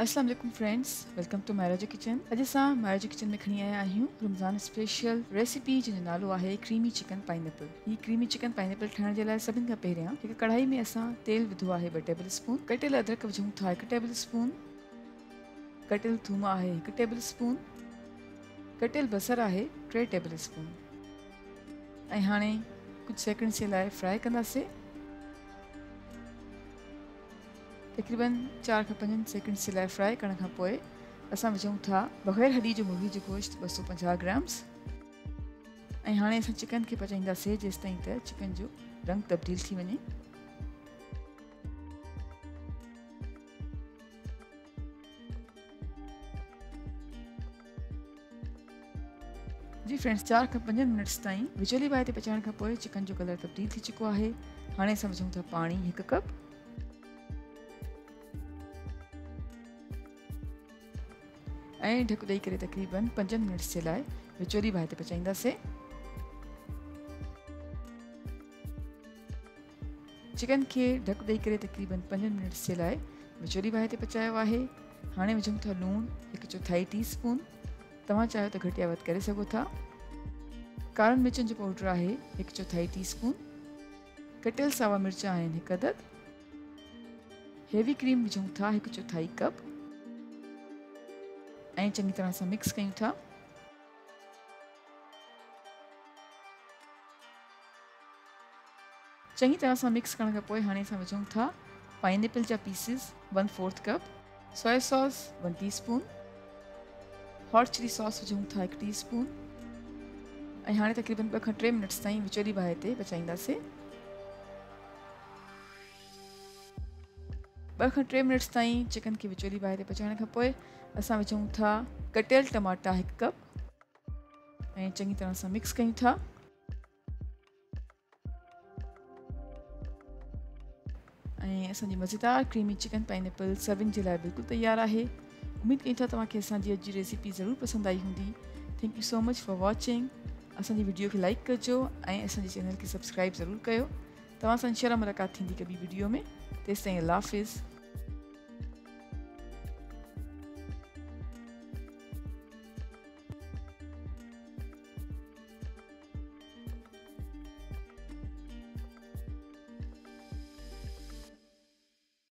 अस्सलाम वालेकुम friends, welcome to मायराजो kitchen. अॼु असां मायराजो किचन में खणी आया आहियूं रमज़ान स्पेशल रेसिपी जंहिंजो नालो आहे क्रीमी चिकन पाइनएप्पल। ही क्रीमी चिकन पाइनएप्पल ठाहिण जे लाइ सभिनि खां पहिरियां हिकु कढ़ाई में असां तेल विधो आहे 2 टेबल स्पून, कटियल अदरक विझूं था 1 टेबल स्पून, कटियल थूम आहे 1 टेबल स्पून, कटियल बसर आहे 3 टेबल स्पून। ऐं हाणे कुझु सेकंड्स जे लाइ फ्राई कंदासीं। तक़रीबन 4 खां 5 सेकंड्स जे लाइ फ्राई करण खां पोइ असां विझूं था बग़ैर हॾी जो मुर्गी जो गोश्त 250 ग्राम्स। ऐं हाणे असां चिकन खे पचाईंदासीं जेसि ताईं त चिकन जो रंग तब्दील थी वञे। जी फ्रेंड्स, 4 खां 5 मिनट्स ताईं विचोली बाहि ते पचाइण खां पोइ चिकन जो कलर तब्दील थी चुको आहे। हाणे असां विझूं था पाणी 1 कप ऐं ढक ॾेई करे तक़रीबन 5 मिनट्स जे लाइ विचोली बाहि ते पचाईंदासीं। चिकन खे ढक ॾेई करे तक़रीबन 5 मिनट्स जे लाइ विचोली बाहि ते पचायो आहे। हाणे विझूं था लूणु 1/4 टीस्पून, तव्हां चाहियो त घटि या वधि करे सघो था। कारनि मिर्चनि जो पाउडर आहे 1/4 टीस्पून, कटियल सावा मिर्च आहिनि 1 अदद, हेवी क्रीम विझूं था 1/4 कप ऐं चङी तरह सां मिक्स कयूं था। चङी तरह सां मिक्स करण खां पोइ हाणे असां विझूं था पाइनएप्पल जा pieces 1/4 cup, soya sauce 1 teaspoon, hot chilli sauce विझूं था 1 टीस्पून ऐं हाणे तक़रीबन 2 खां 3 मिनट्स ताईं विचोली बाहि ते पचाईंदासीं। 2 खां 3 मिनट्स ताईं चिकन खे विचोली बाहि ते पचाइण खां पोइ असां विझूं था कटियल टमाटा 1 कप ऐं चङी तरह सां मिक्स कयूं था। ऐं असांजी मज़ेदार क्रीमी चिकन पाइनएप्पल सर्विंग जे लाइ बिल्कुलु तयारु आहे। उमेद कयूं था तव्हांखे असांजी अॼु जी रेसिपी ज़रूरु पसंदि आई हूंदी। Thank you so much for watching. असांजी वीडियो खे लाइक कजो ऐं असांजे चैनल खे सब्सक्राइब ज़रूरु कयो। तव्हां सां इंशाअल्लाह मुलाक़ात थींदी कॿी वीडियो में। तेसिताईं अल्लाह हाफ़िज़।